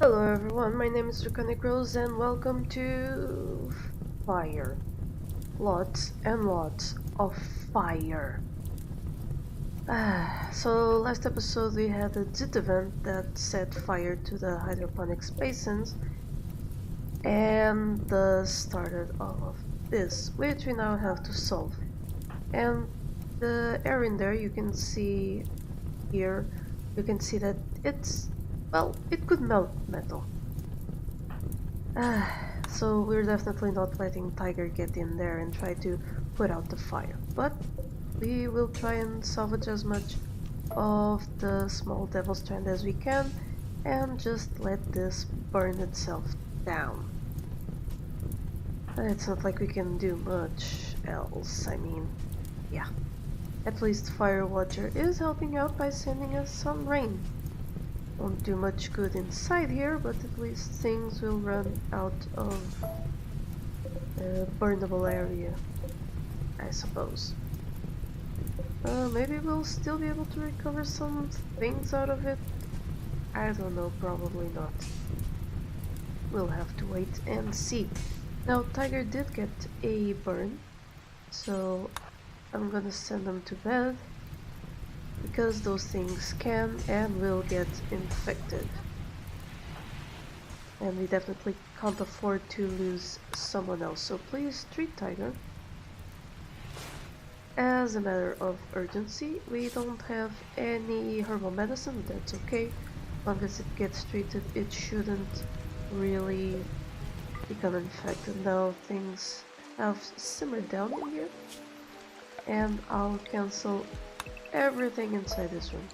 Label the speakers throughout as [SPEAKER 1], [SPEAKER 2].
[SPEAKER 1] Hello everyone, my name is Draconicrose and welcome to fire. Lots and lots of fire. So last episode we had a JIT event that set fire to the hydroponics basins and thus started all of this, which we now have to solve. And the air in there, you can see here, you can see that it could melt metal. So we're definitely not letting Tiger get in there and try to put out the fire, but we will try and salvage as much of the small devil strand as we can and just let this burn itself down. It's not like we can do much else, I mean, yeah. At least Firewatcher is helping out by sending us some rain. Won't do much good inside here, but at least things will run out of the burnable area, I suppose. Maybe we'll still be able to recover some things out of it. I don't know, probably not. We'll have to wait and see. Now, Tiger did get a burn, so I'm gonna send him to bed because those things can and will get infected. And we definitely can't afford to lose someone else, so please treat Tiger. As a matter of urgency, we don't have any herbal medicine, that's okay. As long as it gets treated, it shouldn't really become infected. Now things have simmered down in here, and I'll cancel everything inside this room.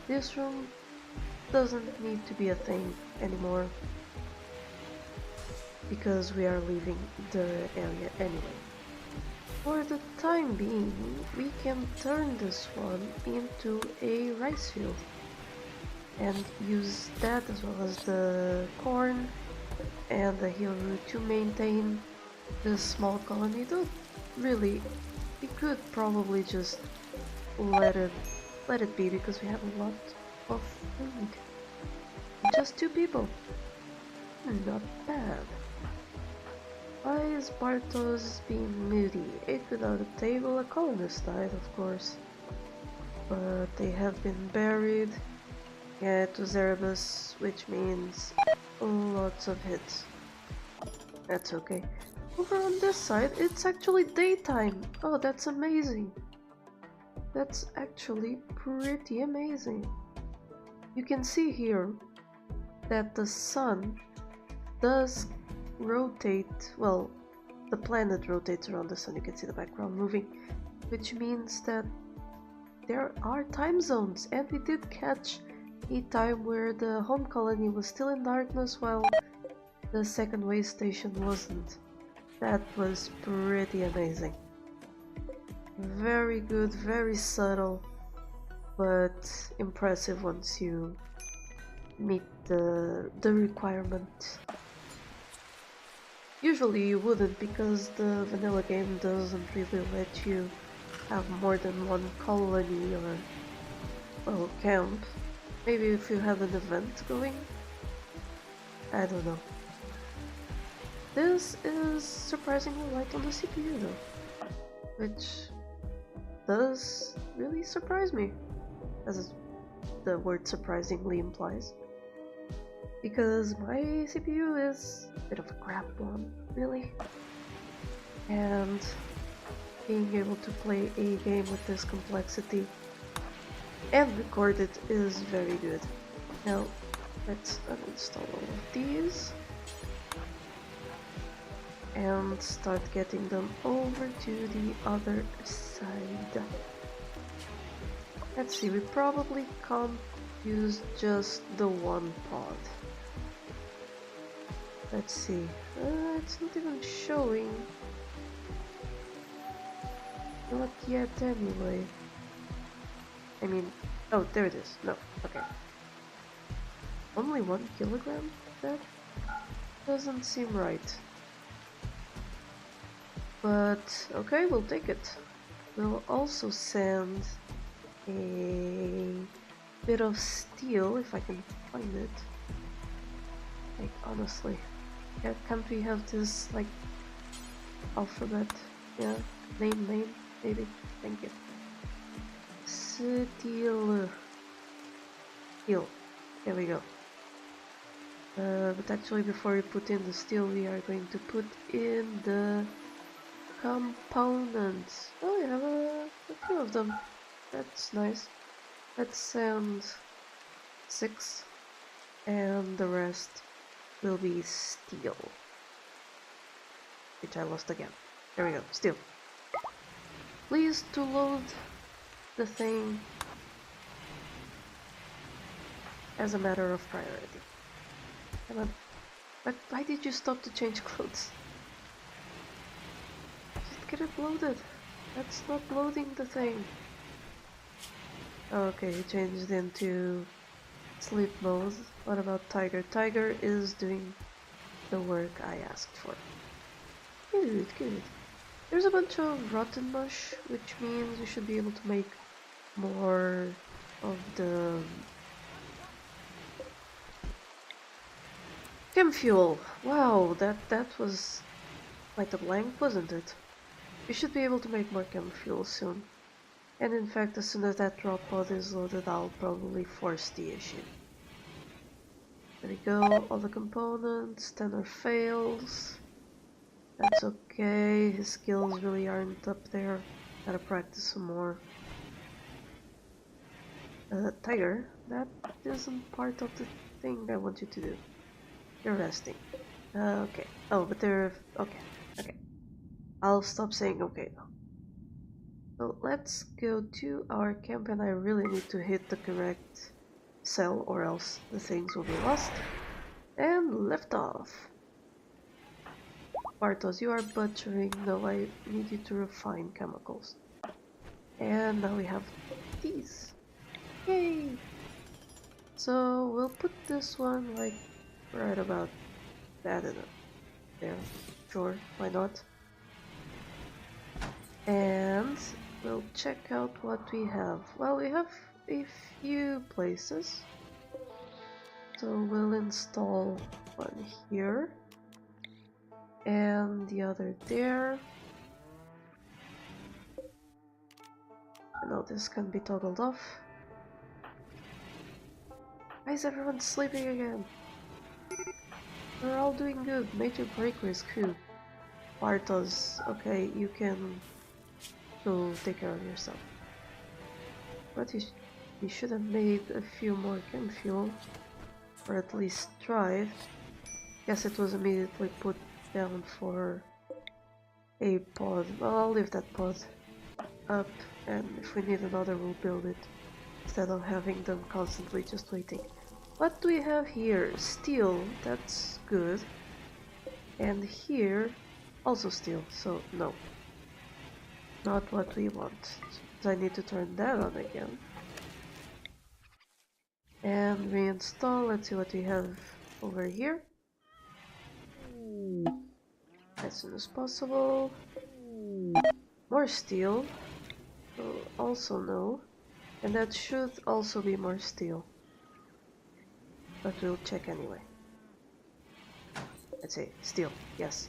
[SPEAKER 1] This room doesn't need to be a thing anymore because we are leaving the area anyway. For the time being, we can turn this one into a rice field and use that as well as the corn and the heel root to maintain this small colony. Though really, we could probably just let it be because we have a lot of food. Just two people. Not bad. Why is Bartos being moody? Ate without a table, a colonist died, of course. But they have been buried. Yeah, it was Erebus, which means lots of hits. That's okay. Over on this side, it's actually daytime. Oh, that's amazing. That's actually pretty amazing. You can see here that the sun does rotate, well, the planet rotates around the sun. You can see the background moving, which means that there are time zones, and we did catch a time where the home colony was still in darkness while the second way station wasn't. That was pretty amazing. Very good, very subtle, but impressive once you meet the requirement. Usually you wouldn't, because the vanilla game doesn't really let you have more than one colony or, well, camp. Maybe if you have an event going? I don't know. This is surprisingly light on the CPU though, which does really surprise me, as the word surprisingly implies. Because my CPU is a bit of a crap one, really. And being able to play a game with this complexity and record it is very good. Now, let's uninstall all of these and start getting them over to the other side. Let's see, we probably can't use just the one pod. Let's see, it's not even showing. Not yet anyway. I mean, oh, there it is. No, okay. Only 1 kilogram? That doesn't seem right. But, okay, we'll take it. We'll also send a bit of steel, if I can find it. Like, honestly. Yeah, can't we have this, like, alphabet? Yeah, name, maybe? Thank you. Steel. Steel. There we go. But actually, before we put in the steel, we are going to put in the components. Oh, we have a few of them. That's nice. Let's send 6, and the rest will be steel. Which I lost again. There we go, steel. Please to load the thing as a matter of priority. Come on. But why did you stop to change clothes? Just get it loaded. That's not loading the thing. Okay, he changed into sleep mode. What about Tiger? Tiger is doing the work I asked for. Good, good. There's a bunch of rotten mush, which means we should be able to make more of the chem fuel. Wow, that was quite a blank, wasn't it? We should be able to make more chem fuel soon. And in fact, as soon as that drop pod is loaded, I'll probably force the issue. There we go, all the components, Tenor fails. That's okay, his skills really aren't up there. Gotta practice some more. Tiger, that isn't part of the thing I want you to do. You're resting. Okay. Oh, but they're... okay. Okay. I'll stop saying okay now. So let's go to our camp, and I really need to hit the correct cell or else the things will be lost. And lift off. Bartos, you are butchering. No, I need you to refine chemicals. And now we have these. Yay! So we'll put this one like right about that in it. There. Sure, why not? And we'll check out what we have. Well, we have a few places. So we'll install one here. And the other there. Now this can be toggled off. Why is everyone sleeping again? We're all doing good. Major break risk. Who? Bartos. Okay, you can go take care of yourself. But you should have made a few more chem fuel. Or at least tried. Guess it was immediately put down for a pod. Well, I'll leave that pod up, and if we need another we'll build it instead of having them constantly just waiting. What do we have here? Steel, that's good. And here also steel, so no. Not what we want. So I need to turn that on again. And reinstall, let's see what we have over here. As soon as possible. More steel. Also no. And that should also be more steel. But we'll check anyway. Let's say steel, yes.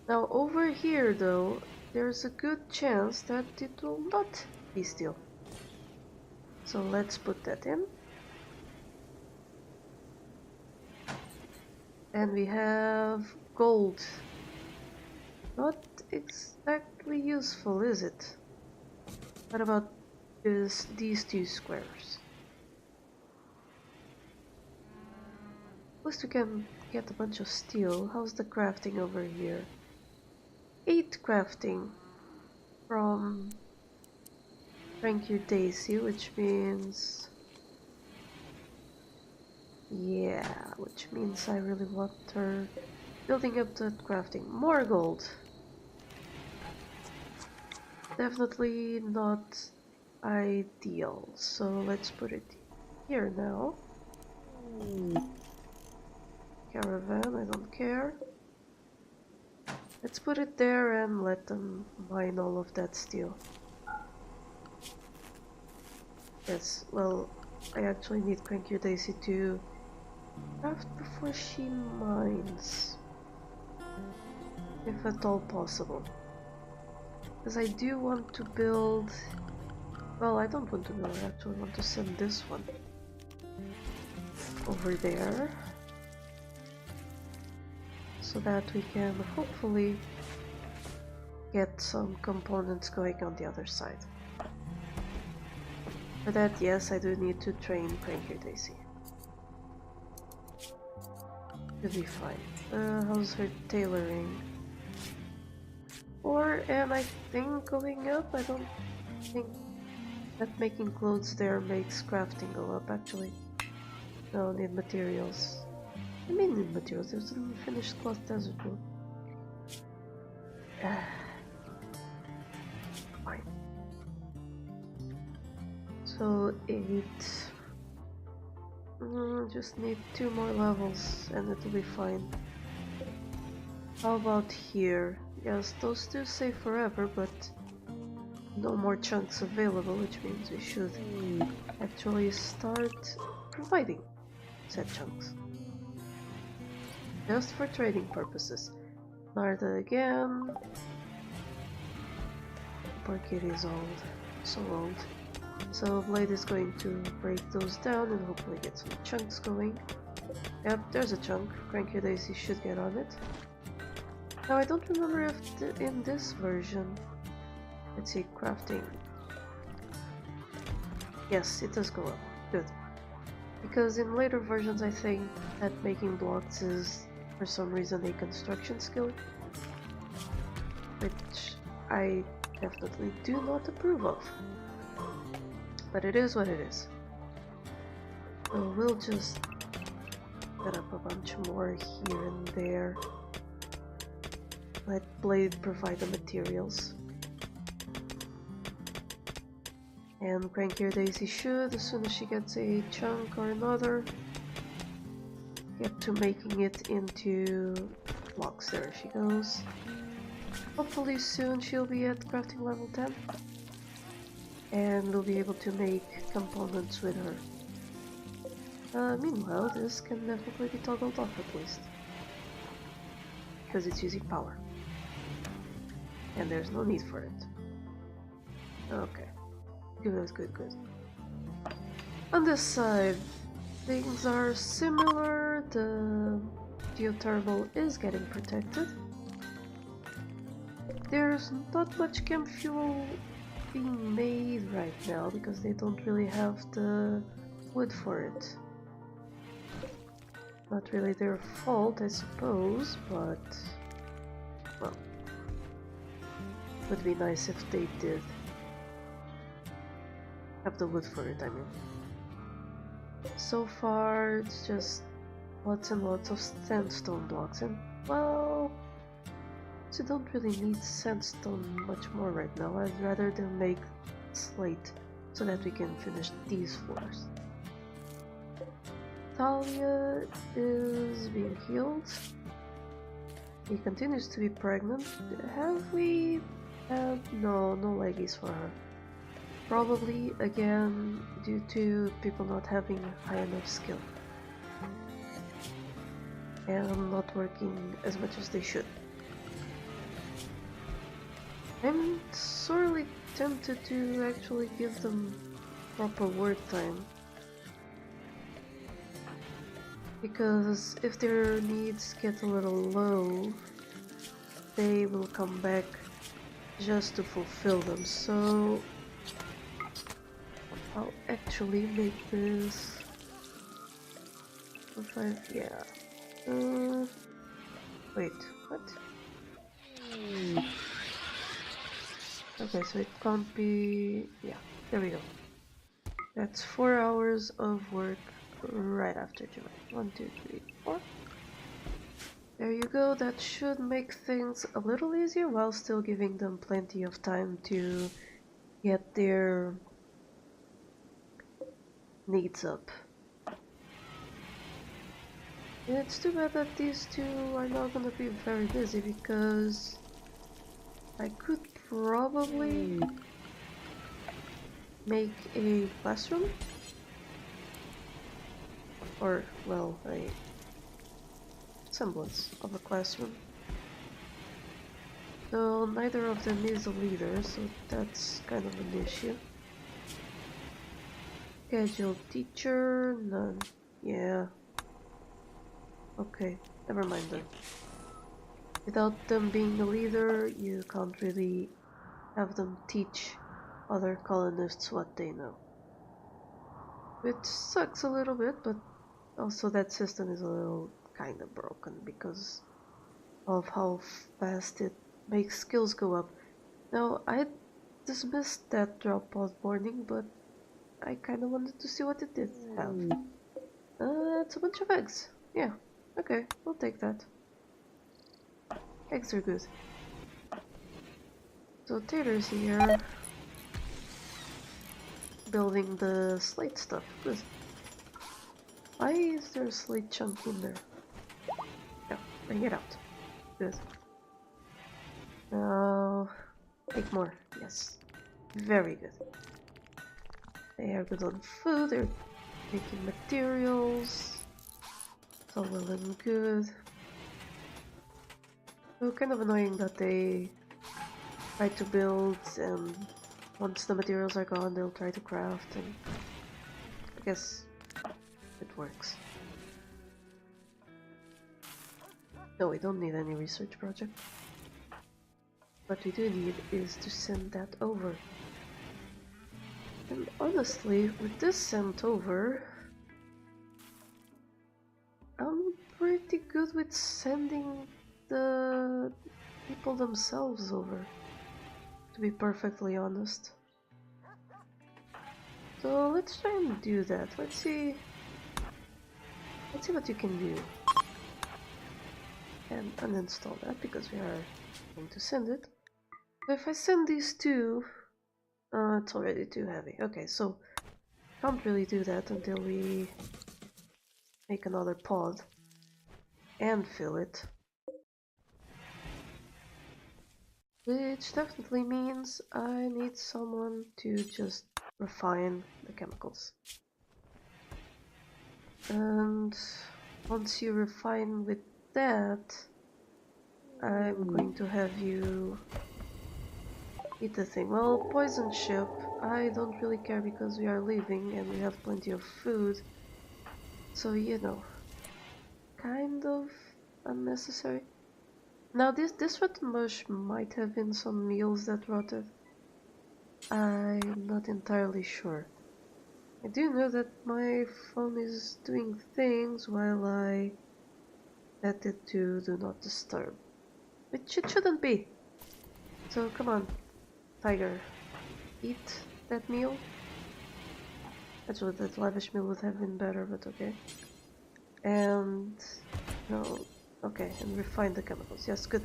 [SPEAKER 1] Now over here though, there's a good chance that it will not be steel. So let's put that in. And we have gold. Not exactly useful, is it? What about these two squares? At least we can get a bunch of steel. How's the crafting over here? 8 crafting from Rank Your Daisy, which means... yeah, which means I really want her building up that crafting. More gold! Definitely not ideal, so let's put it here now. Caravan, I don't care. Let's put it there and let them mine all of that steel. Yes, well, I actually need Cranky Daisy to Craft before she mines. If at all possible. Because I do want to build... Well, I don't want to build, I actually want to send this one over there. So that we can hopefully get some components going on the other side. For that, yes, I do need to train Cranky Daisy. Should be fine. How's her tailoring? And I think going up, I don't think that making clothes there makes crafting go up actually. No, need materials. I mean need materials, there's a finished cloth desert road. Fine. So 8. Just need 2 more levels and it'll be fine. How about here? Yes, those do stay forever, but no more chunks available, which means we should actually start providing said chunks. Just for trading purposes. Narda again. Poor kitty is old. So old. So Blade is going to break those down and hopefully get some chunks going. Yep, there's a chunk. Cranky Daisy should get on it. Now I don't remember if in this version... Let's see, crafting. Yes, it does go up. Good. Because in later versions I think that making blocks is for some reason a construction skill. Which I definitely do not approve of. But it is what it is. So we'll just set up a bunch more here and there. Let Blade provide the materials. And Cranky Daisy should, as soon as she gets a chunk or another, get to making it into blocks. There she goes. Hopefully soon she'll be at crafting level 10. And we'll be able to make components with her. Meanwhile, this can definitely be toggled off at least. Because it's using power. And there's no need for it. Okay. Good, good, good. On this side, things are similar. The geothermal is getting protected. There's not much chem fuel being made right now because they don't really have the wood for it. Not really their fault, I suppose, but well, would be nice if they did have the wood for it, I mean. So far, it's just lots and lots of sandstone blocks, and well, you don't really need sandstone much more right now. I'd rather them make slate so that we can finish these floors. Talia is being healed. He continues to be pregnant. Have we had... no leggies for her. Probably, again, due to people not having high enough skill. And not working as much as they should. I'm sorely tempted to actually give them proper work time. Because if their needs get a little low, they will come back just to fulfill them. So I'll actually make this 5, yeah. Wait, what? Okay, so it can't be... yeah, there we go. That's 4 hours of work right after July. 1, 2, 3, 4. There you go, that should make things a little easier while still giving them plenty of time to get their needs up. It's too bad that these two are not gonna be very busy because I could probably make a classroom. or well, a semblance of a classroom. Though neither of them is a leader, so that's kind of an issue. Scheduled teacher, none. Yeah. Okay, never mind then. Without them being a leader, you can't really have them teach other colonists what they know. Which sucks a little bit, but also that system is a little kinda broken because of how fast it makes skills go up. Now, I dismissed that drop pod warning, but I kinda wanted to see what it did have. It's a bunch of eggs. Yeah, okay, we'll take that. Eggs are good. So Tater's here, building the slate stuff. Good. Why is there a slate chunk in there? No, bring it out. Good. Now, take more. Yes. Very good. They are good on food, they're making materials. It's all well and good. So kind of annoying that they try to build and once the materials are gone they'll try to craft, and I guess it works. No, we don't need any research project. What we do need is to send that over. And honestly, with this sent over, I'm pretty good with sending the people themselves over, to be perfectly honest. So let's try and do that. Let's see what you can do. And uninstall that because we are going to send it. So if I send these two, it's already too heavy. Okay, so can't really do that until we make another pod and fill it. Which definitely means I need someone to just refine the chemicals. And once you refine with that, I'm going to have you eat the thing. Well, poison ship, I don't really care because we are leaving and we have plenty of food. So, you know, kind of unnecessary. Now this rotten mush might have been some meals that rotted. I'm not entirely sure. I do know that my phone is doing things while I set it to do not disturb. Which it shouldn't be. So come on, tiger. Eat that meal. Actually, that lavish meal would have been better, but okay. And no, okay, and refine the chemicals. Yes, good.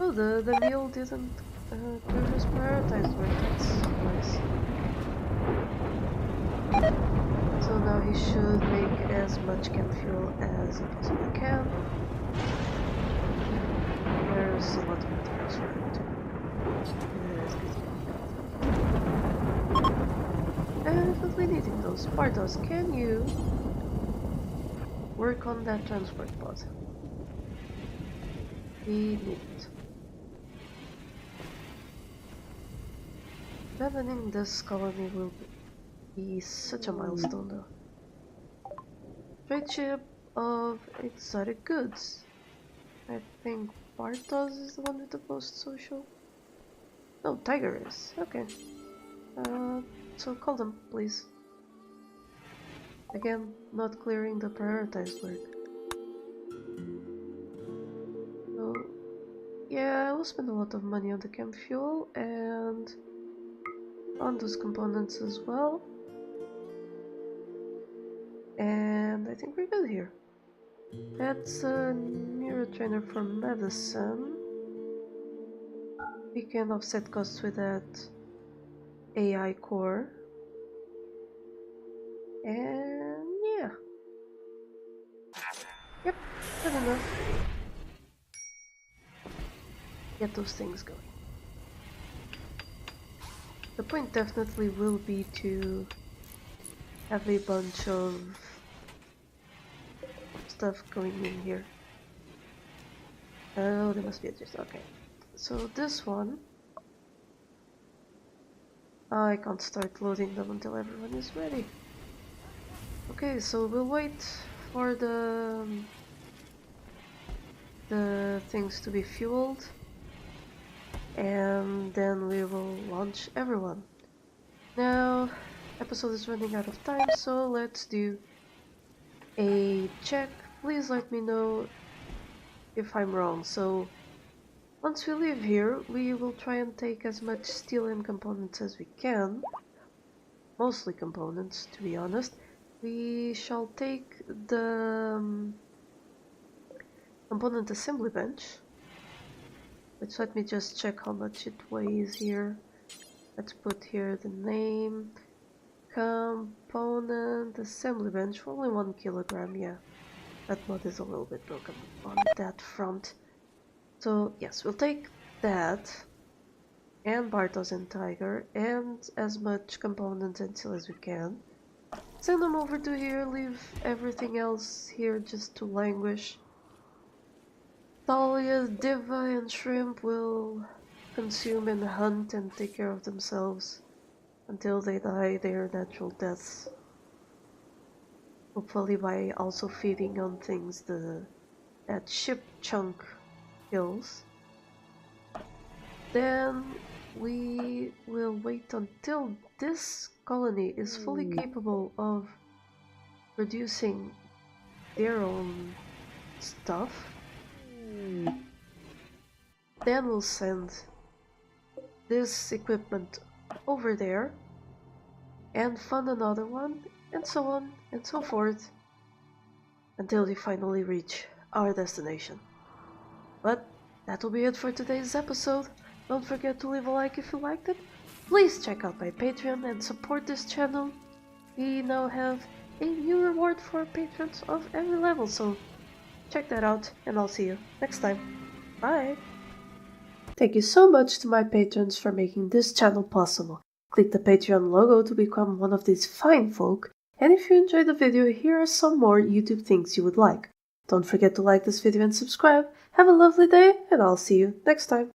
[SPEAKER 1] Oh, the meal didn't clear his prioritized work. That's nice. So now he should make as much chem fuel as he possibly can. There's a lot of materials for him too. Definitely needing those. Bartos, can you work on that transport pod? We need it. Abandoning this colony will be such a milestone though. Trade ship of exotic goods. I think Bartos is the one with the most social. No, Tiger is. Okay. So call them, please. Again, not clearing the prioritized work. So, yeah, I will spend a lot of money on the chem fuel and on those components as well. And I think we're good here. That's a neurotrainer for medicine. We can offset costs with that AI core. And yeah. Yep, good enough. Get those things going. The point definitely will be to have a bunch of stuff going in here. Oh, there must be a just okay. So this one, I can't start loading them until everyone is ready. Okay, so we'll wait for the things to be fueled, and then we will launch everyone. Now, episode is running out of time, so let's do a check. Please let me know if I'm wrong. So once we leave here, we will try and take as much steel and components as we can. Mostly components, to be honest. We shall take the component assembly bench, which, let me just check how much it weighs here. Let's put here the name. Component assembly bench for only 1 kilogram. Yeah, that mod is a little bit broken on that front. So yes, we'll take that and Bartos and Tiger and as much components and steel as we can. Send them over to here, leave everything else here just to languish. Thalia, Diva and Shrimp will consume and hunt and take care of themselves until they die their natural deaths. Hopefully by also feeding on things that ship chunk kills. Then we will wait until this colony is fully capable of producing their own stuff. Then we'll send this equipment over there and fund another one, and so on and so forth until we finally reach our destination. But that'll be it for today's episode. Don't forget to leave a like if you liked it. Please check out my Patreon and support this channel. We now have a new reward for patrons of every level, so check that out, and I'll see you next time. Bye! Thank you so much to my patrons for making this channel possible. Click the Patreon logo to become one of these fine folk, and if you enjoyed the video, here are some more YouTube things you would like. Don't forget to like this video and subscribe. Have a lovely day, and I'll see you next time.